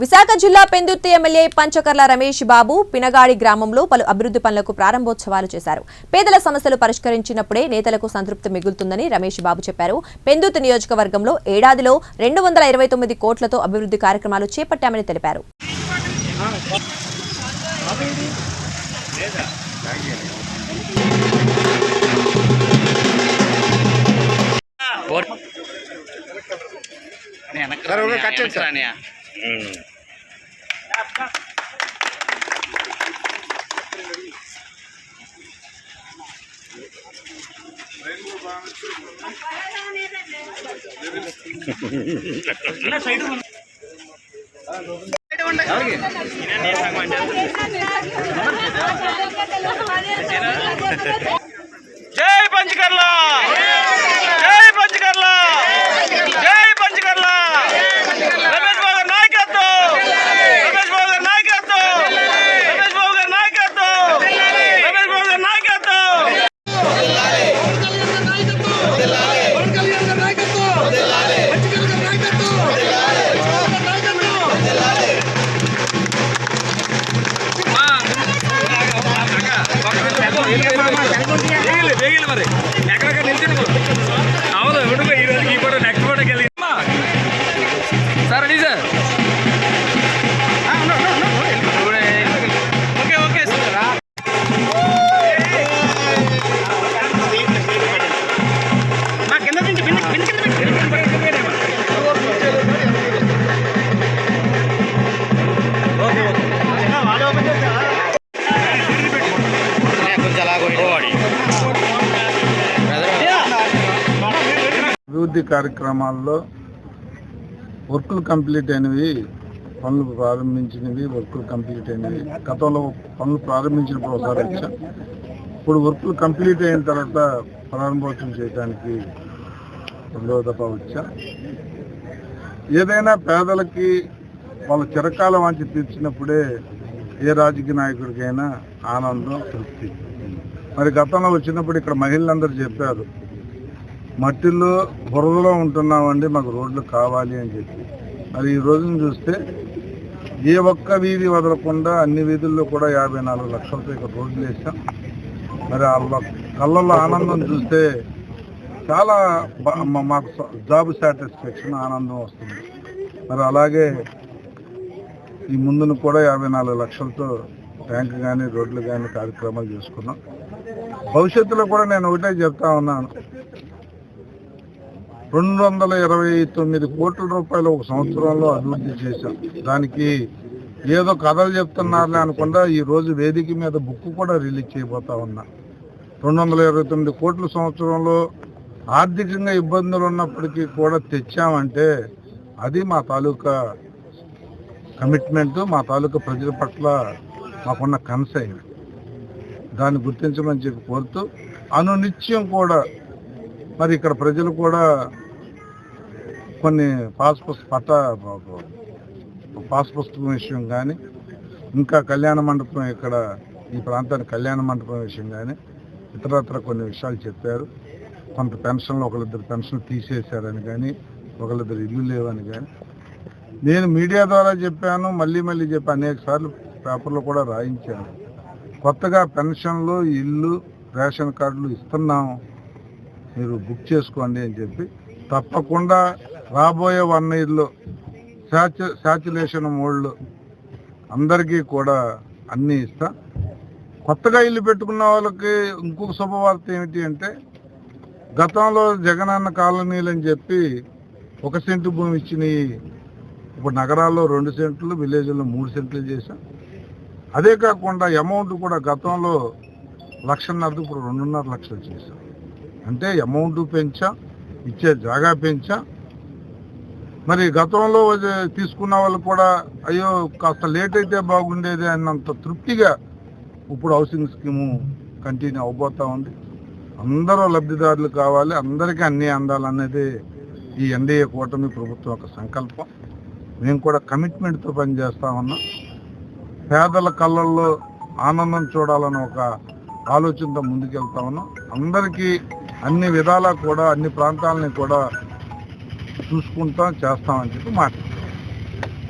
విశాఖ జిల్లా పెందుర్తి ఎమ్మెల్యే పంచకర్ల రమేష్ బాబు పినగాడి గ్రామంలో పలు అభివృద్ధి పనులకు ప్రారంభోత్సవాలు చేశారు. పేదల సమస్యలు పరిష్కరించినప్పుడే నేతలకు సంతృప్తి మిగులుతుందని రమేష్ బాబు చెప్పారు. పెందుర్తి నియోజకవర్గంలో ఏడాదిలో 229 కోట్లతో అభివృద్ధి కార్యక్రమాలు చేపట్టామని తెలిపారు. జై పంచకర్ల, జై పంచకర్ల, జై పంచకర్ల. రమేష్ బాబు గారి నాయకత్వం, రమేష్ బాబు గారి నాయకత్వం, రమేష్ బాబు గారి నాయకత్వం, రమేష్ బాబు గారి నాయకత్వం. మరి ఎక్కడెక్కడ నిలిచింది అవును ఉండిపోయి ఈరోజు ఈ ఫోటో నెక్స్ట్ ఫోటోకి వెళ్ళి sir ready sir. Okay okay sir. మా కింద నుంచి అభివృద్ధి కార్యక్రమాల్లో వర్కులు కంప్లీట్ అయినవి, పనులు ప్రారంభించినవి, వర్కులు కంప్లీట్ అయినవి. గతంలో పనులు ప్రారంభించినప్పుడు ఒకసారి వచ్చా, ఇప్పుడు వర్కులు కంప్లీట్ అయిన తర్వాత ప్రారంభోత్సవం చేయడానికి రెండవ దఫా వచ్చా. ఏదైనా పేదలకి వాళ్ళ చిరకాల వాంచి తీర్చినప్పుడే ఏ రాజకీయ నాయకుడికైనా ఆనందం, తృప్తి. మరి గతంలో వచ్చినప్పుడు ఇక్కడ మహిళలందరూ చెప్పారు, మట్టిలో బురదలో ఉంటున్నామండి, మాకు రోడ్లు కావాలి అని చెప్పి. మరి ఈ రోజును చూస్తే ఏ ఒక్క వీధి వదలకుండా అన్ని వీధుల్లో కూడా 54 లక్షలతో ఇక్కడ రోడ్లు వేసాం. మరి వాళ్ళ కళ్ళల్లో ఆనందం చూస్తే చాలా మాకు జాబ్ సాటిస్ఫాక్షన్, ఆనందం వస్తుంది. మరి అలాగే ఈ ముందును కూడా 54 లక్షలతో ట్యాంక్ కానీ రోడ్లు కానీ కార్యక్రమాలు చేసుకున్నాం. భవిష్యత్తులో కూడా నేను ఒకటే చెప్తా ఉన్నాను, 229 కోట్ల రూపాయలు ఒక సంవత్సరంలో అభివృద్ధి చేశాం. దానికి ఏదో కథలు చెప్తున్నారులే అనుకుండా ఈ రోజు వేదిక మీద బుక్ కూడా రిలీజ్ చేయబోతా ఉన్నా. 229 కోట్ల సంవత్సరంలో ఆర్థికంగా ఇబ్బందులు ఉన్నప్పటికీ కూడా తెచ్చామంటే అది మా తాలూకా కమిట్మెంట్, మా తాలూకా ప్రజల పట్ల మాకున్న కన్సైన్. దాన్ని గుర్తించమని చెప్పి కోరుతూ అనునిత్యం కూడా మరి ఇక్కడ ప్రజలు కూడా కొన్ని పాస్ పుస్తకం విషయం కానీ, ఇంకా కళ్యాణ మండపం, ఇక్కడ ఈ ప్రాంతానికి కళ్యాణ మండపం విషయం కానీ, ఇతరత్ర కొన్ని విషయాలు చెప్పారు. కొంత పెన్షన్లు, ఒకళ్ళిద్దరు పెన్షన్లు తీసేశారని కానీ, ఒకళ్ళిద్దరు ఇల్లు లేవని కానీ నేను మీడియా ద్వారా చెప్పాను, మళ్ళీ చెప్పి అనేక సార్లు పేపర్లో కూడా రాయించాను. కొత్తగా పెన్షన్లు, ఇల్లు, రేషన్ కార్డులు ఇస్తున్నాం, మీరు బుక్ చేసుకోండి అని చెప్పి. తప్పకుండా రాబోయే 1 ఇయర్లో శాచ్యులేషన్ మోడ్లో అందరికీ కూడా అన్నీ ఇస్తా. కొత్తగా ఇల్లు పెట్టుకున్న వాళ్ళకి ఇంకొక శుభవార్త ఏమిటి అంటే, గతంలో జగనన్న కాలనీలు అని చెప్పి 1 సెంటు భూమి ఇచ్చినాయి, ఇప్పుడు నగరాల్లో 2 సెంట్లు, విలేజ్లో 3 సెంట్లు చేశాం. అదే కాకుండా అమౌంట్ కూడా గతంలో 1.5 లక్షలు, ఇప్పుడు 2.5 లక్షలు చేశాం. అంటే అమౌంట్ పెంచా, ఇచ్చే జాగా పెంచా. మరి గతంలో తీసుకున్న వాళ్ళు కూడా అయ్యో కాస్త లేట్ అయితే బాగుండేది అన్నంత తృప్తిగా ఇప్పుడు హౌసింగ్ స్కీము కంటిన్యూ అవబోతా ఉంది. అందరూ లబ్ధిదారులు కావాలి, అందరికీ అన్నీ అందాలనేది ఈ ఎన్డీఏ కూటమి ప్రభుత్వం ఒక సంకల్పం. మేము కూడా కమిట్మెంట్తో పనిచేస్తా ఉన్నాం. పేదల కళ్ళల్లో ఆనందం చూడాలని ఒక ఆలోచనతో ముందుకెళ్తా ఉన్నాం. అందరికీ అన్ని విధాలా కూడా అన్ని ప్రాంతాలని కూడా చూసుకుంటాం, చేస్తామని చెప్పి మాట.